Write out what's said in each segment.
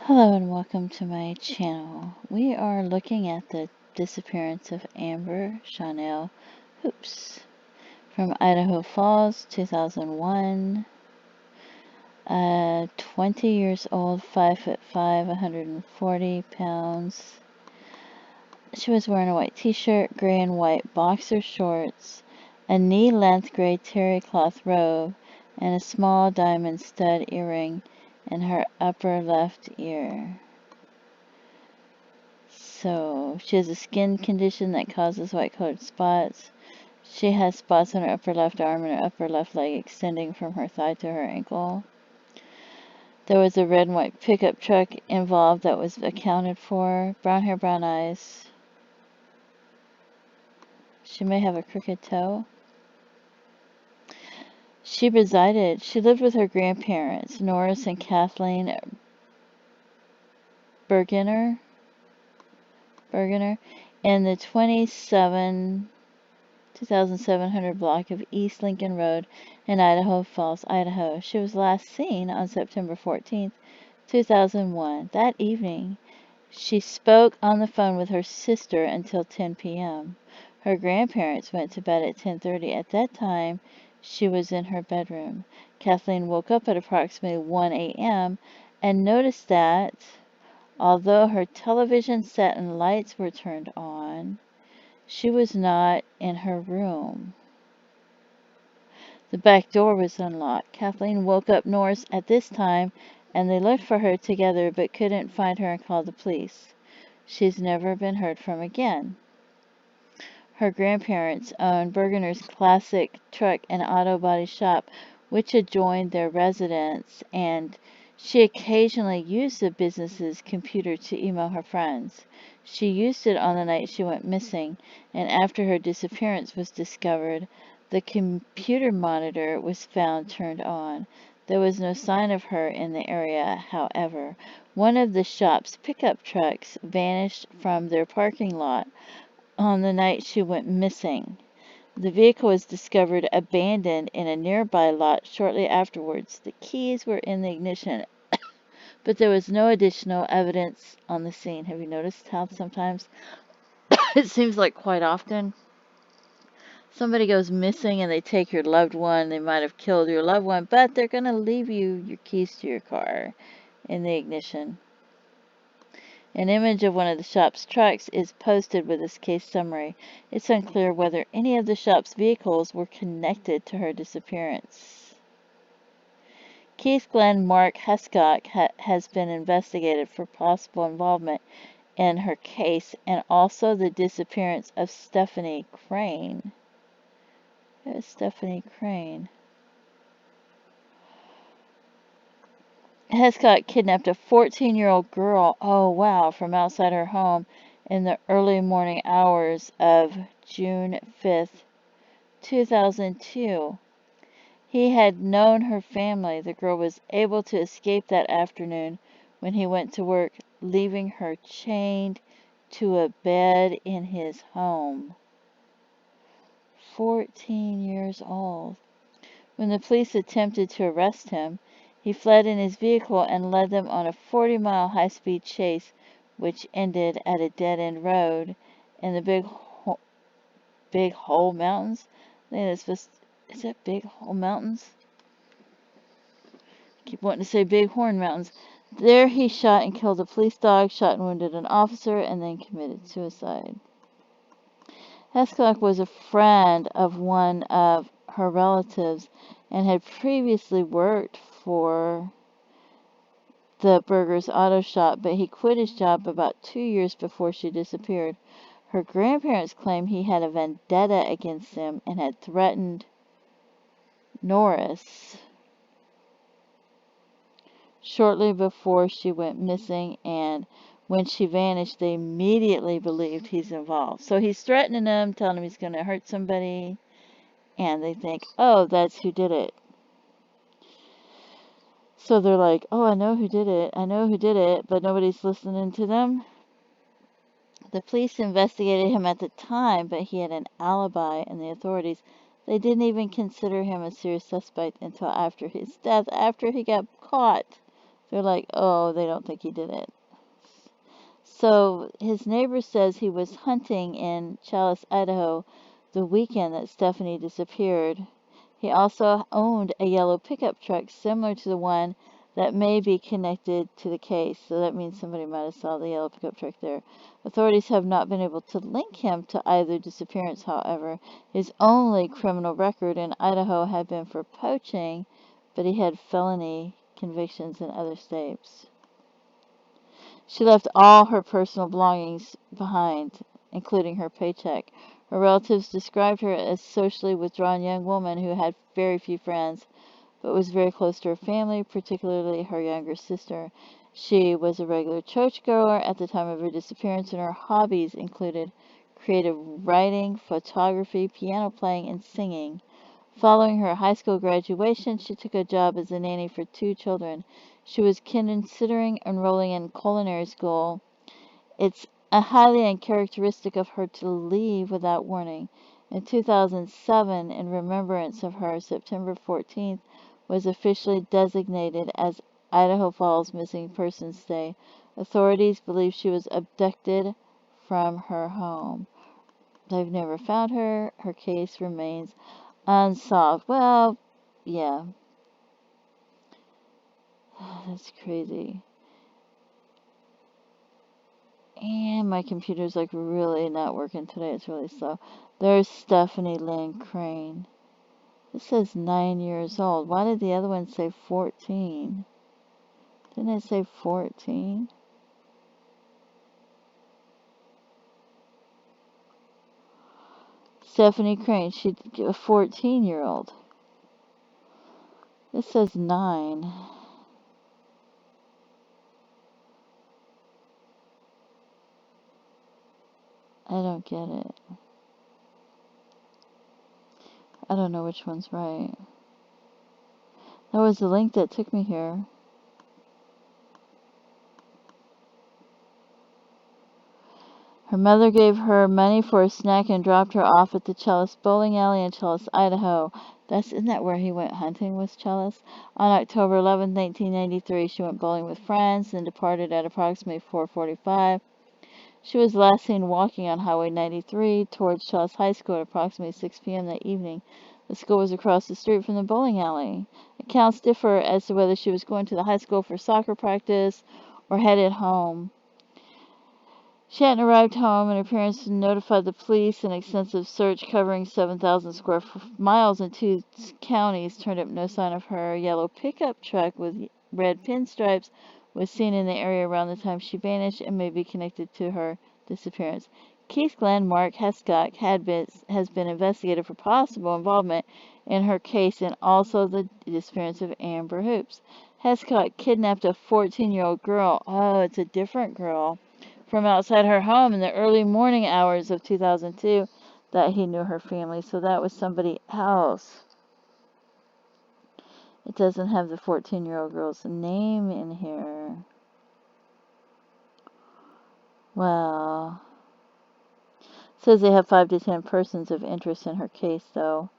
Hello and welcome to my channel. We are looking at the disappearance of Amber Shawnell Hoops from Idaho Falls, 2001. 20 years old, 5'5", 140 pounds. She was wearing a white t-shirt, gray and white boxer shorts, a knee-length gray terry cloth robe, and a small diamond stud earring in her upper left ear. So, she has a skin condition that causes white-colored spots. She has spots on her upper left arm and her upper left leg extending from her thigh to her ankle. There was a red and white pickup truck involved that was accounted for. Brown hair, brown eyes. She may have a crooked toe. She lived with her grandparents, Norris and Kathleen Bergener, in the 2,700 block of East Lincoln Road in Idaho Falls, Idaho. She was last seen on September 14th, 2001. That evening, she spoke on the phone with her sister until 10 p.m. Her grandparents went to bed at 10:30. At that time, she was in her bedroom. Kathleen woke up at approximately 1 a.m. and noticed that, although her television set and lights were turned on, she was not in her room. The back door was unlocked. Kathleen woke up Norris at this time, and they looked for her together but couldn't find her and called the police. She's never been heard from again. Her grandparents owned Bergener's Classic Truck and Auto Body Shop, which adjoined their residence, and she occasionally used the business's computer to email her friends. She used it on the night she went missing, and after her disappearance was discovered, the computer monitor was found turned on. There was no sign of her in the area, however. One of the shop's pickup trucks vanished from their parking lot on the night she went missing. The vehicle was discovered abandoned in a nearby lot shortly afterwards. The keys were in the ignition, but there was no additional evidence on the scene. Have you noticed how sometimes, it seems like quite often, somebody goes missing and they take your loved one, they might have killed your loved one, but they're going to leave you your keys to your car in the ignition. An image of one of the shop's trucks is posted with this case summary. It's unclear whether any of the shop's vehicles were connected to her disappearance. Keith Glenn Mark Hescock has been investigated for possible involvement in her case and also the disappearance of Stephanie Crane. Who is Stephanie Crane? Hescock kidnapped a 14-year-old girl, oh wow, from outside her home in the early morning hours of June 5th, 2002. He had known her family. The girl was able to escape that afternoon when he went to work, leaving her chained to a bed in his home. 14 years old. When the police attempted to arrest him, he fled in his vehicle and led them on a 40-mile high-speed chase, which ended at a dead-end road in the Big Hole Mountains. I think that's supposed. Is that Big Hole Mountains? I keep wanting to say Big Horn Mountains. There he shot and killed a police dog, shot and wounded an officer, and then committed suicide. Hescock was a friend of one of her relatives and had previously worked for the Berger's auto shop, but he quit his job about 2 years before she disappeared. Her grandparents claim he had a vendetta against them and had threatened Norris shortly before she went missing, and when she vanished, they immediately believed he's involved. So he's threatening them, telling them he's going to hurt somebody, and they think, oh, that's who did it. So they're like, oh, I know who did it, but nobody's listening to them. The police investigated him at the time, but he had an alibi, and the authorities, they didn't even consider him a serious suspect until after his death, after he got caught They're like, oh, they don't think he did it. So his neighbor says he was hunting in Challis, Idaho, the weekend that Stephanie disappeared. He also owned a yellow pickup truck similar to the one that may be connected to the case. So that means somebody might have saw the yellow pickup truck there. Authorities have not been able to link him to either disappearance, however. His only criminal record in Idaho had been for poaching, but he had felony convictions in other states. She left all her personal belongings behind, including her paycheck. Her relatives described her as a socially withdrawn young woman who had very few friends, but was very close to her family, particularly her younger sister. She was a regular churchgoer at the time of her disappearance, and her hobbies included creative writing, photography, piano playing, and singing. Following her high school graduation, she took a job as a nanny for 2 children. She was considering enrolling in culinary school. It's highly uncharacteristic of her to leave without warning. In 2007, in remembrance of her, September 14th was officially designated as Idaho Falls Missing Persons Day. Authorities believe she was abducted from her home. They've never found her. Her case remains unsolved. Well, yeah. That's crazy. And my computer's like really not working today. It's really slow. There's Stephanie Lynn Crane. This says 9 years old. Why did the other one say 14? Didn't it say 14? Stephanie Crane. She's a 14-year-old. This says 9. I don't get it. I don't know which one's right. That was the link that took me here. Her mother gave her money for a snack and dropped her off at the Challis bowling alley in Challis, Idaho. Isn't that where he went hunting, was Challis? On October 11, 1993, she went bowling with friends and departed at approximately 4:45. She was last seen walking on Highway 93 towards Challis High School at approximately 6 p.m. that evening. The school was across the street from the bowling alley. Accounts differ as to whether she was going to the high school for soccer practice or headed home. She hadn't arrived home, and her parents notified the police. An extensive search covering 7,000 square miles in 2 counties turned up no sign of her. A yellow pickup truck with red pinstripes was seen in the area around the time she vanished and may be connected to her disappearance. Keith Glenn Mark Hescock has been investigated for possible involvement in her case and also the disappearance of Amber Hoops. Hescock kidnapped a 14-year-old girl. Oh, it's a different girl. From outside her home in the early morning hours of 2002 that he knew her family. So that was somebody else. It doesn't have the 14-year-old girl's name in here. Well, it says they have 5 to 10 persons of interest in her case, though.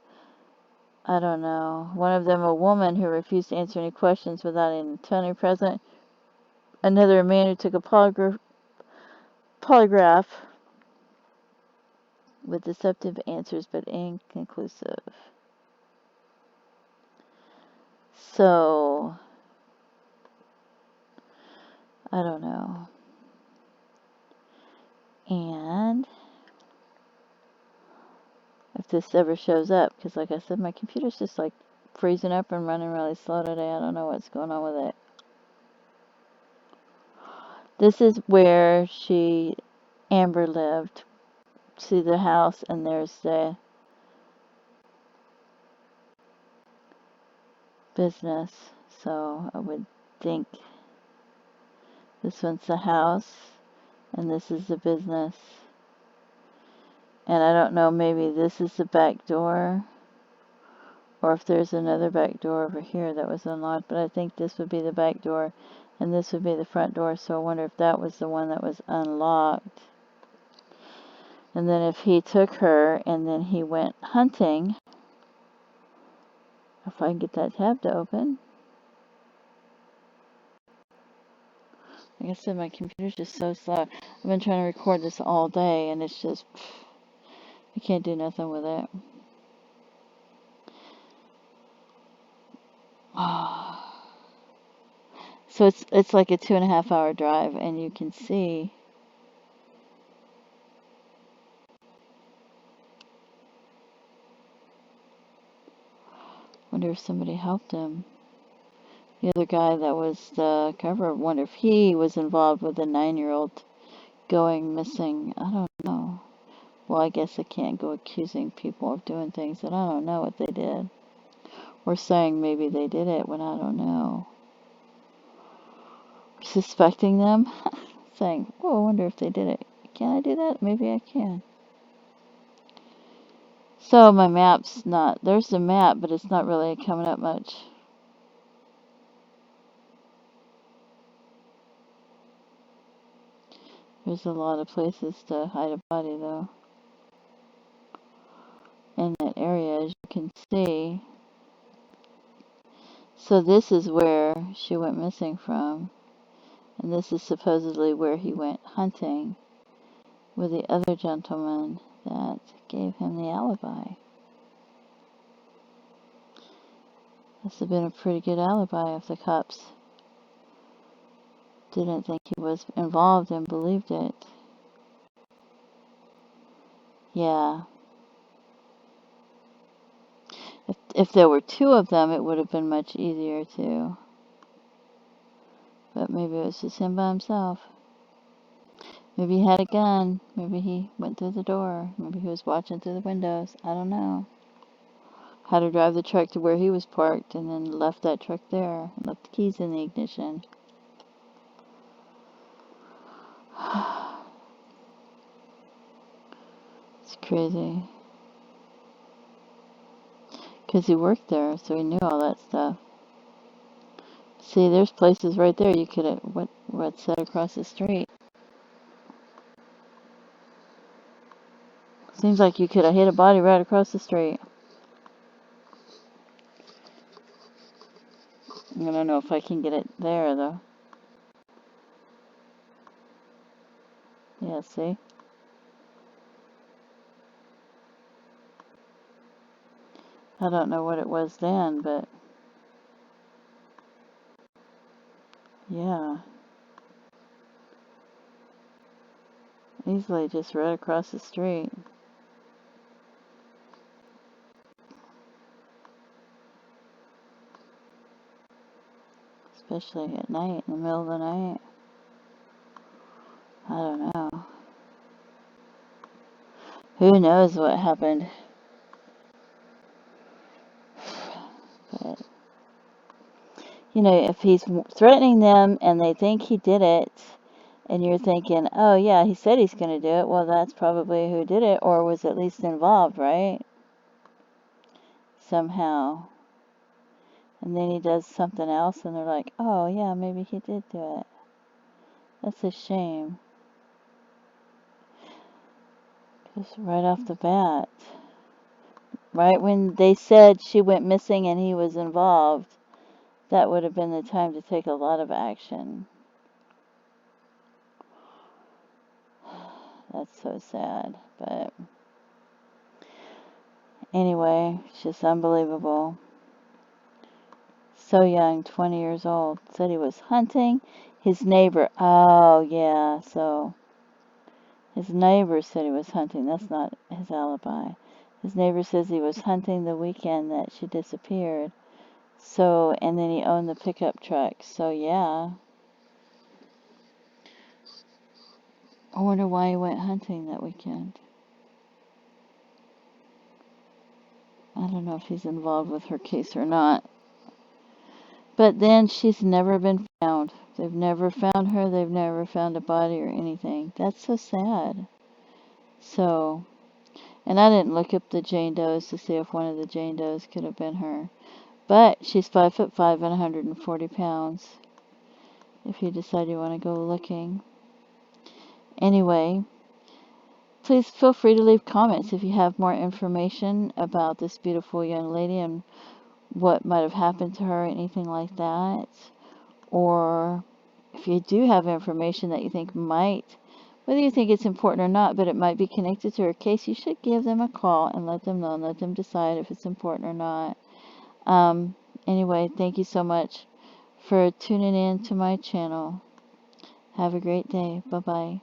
I don't know. One of them, a woman who refused to answer any questions without an attorney present. Another, a man who took a polygraph with deceptive answers but inconclusive. So, I don't know. And if this ever shows up, because like I said, my computer's just like freezing up and running really slow today. I don't know what's going on with it. This is where Amber lived. See the house, and there's the business. So I would think this one's the house, and this is the business. And I don't know, maybe this is the back door, or if there's another back door over here that was unlocked, but I think this would be the back door, and this would be the front door, so I wonder if that was the one that was unlocked. And then if he took her, and then he went hunting, if I can get that tab to open. Like I said, my computer's just so slow. I've been trying to record this all day, and it's just, I can't do nothing with it. So it's like a 2.5 hour drive, and you can see. Wonder if somebody helped him. The other guy that was the cover, wonder if he was involved with a 9-year-old going missing. I don't know. Well, I guess I can't go accusing people of doing things that I don't know what they did. Or saying maybe they did it when I don't know. Suspecting them. Saying, oh, I wonder if they did it. Can I do that? Maybe I can. So my map's not, there's the map, but it's not really coming up much. There's a lot of places to hide a body, though. In that area, as you can see. So this is where she went missing from. And this is supposedly where he went hunting with the other gentleman that gave him the alibi. Must have been a pretty good alibi if the cops didn't think he was involved and believed it. Yeah. If there were two of them, it would have been much easier too. But maybe it was just him by himself. Maybe he had a gun. Maybe he went through the door. Maybe he was watching through the windows. I don't know. How to drive the truck to where he was parked and then left that truck there. And left the keys in the ignition. It's crazy. Because he worked there, so he knew all that stuff. See, there's places right there you could have, what's that across the street? Seems like you could have hit a body right across the street. I don't know if I can get it there, though. Yeah, see? I don't know what it was then, but yeah. Easily just right across the street. Especially at night, in the middle of the night. I don't know. Who knows what happened? But, you know, if he's threatening them and they think he did it, and you're thinking, oh yeah, he said he's going to do it, well, that's probably who did it, or was at least involved, right? Somehow. And then he does something else, and they're like, oh yeah, maybe he did do it. That's a shame. Just right off the bat. Right when they said she went missing and he was involved, that would have been the time to take a lot of action. That's so sad, but anyway, it's just unbelievable. So young, 20 years old. Said he was hunting. His neighbor, oh yeah, so his neighbor said he was hunting. That's not his alibi. His neighbor says he was hunting the weekend that she disappeared. So, and then he owned the pickup truck. So yeah. I wonder why he went hunting that weekend. I don't know if he's involved with her case or not. But then she's never been found. They've never found her. They've never found a body or anything. That's so sad. So, and I didn't look up the Jane Does to see if one of the Jane Does could have been her. But she's 5'5" and 140 pounds. If you decide you want to go looking. Anyway, please feel free to leave comments if you have more information about this beautiful young lady and what might have happened to her, anything like that. Or if you do have information that you think might, whether you think it's important or not, but it might be connected to her case, you should give them a call and let them know and let them decide if it's important or not. Anyway, thank you so much for tuning in to my channel. Have a great day. Bye-bye.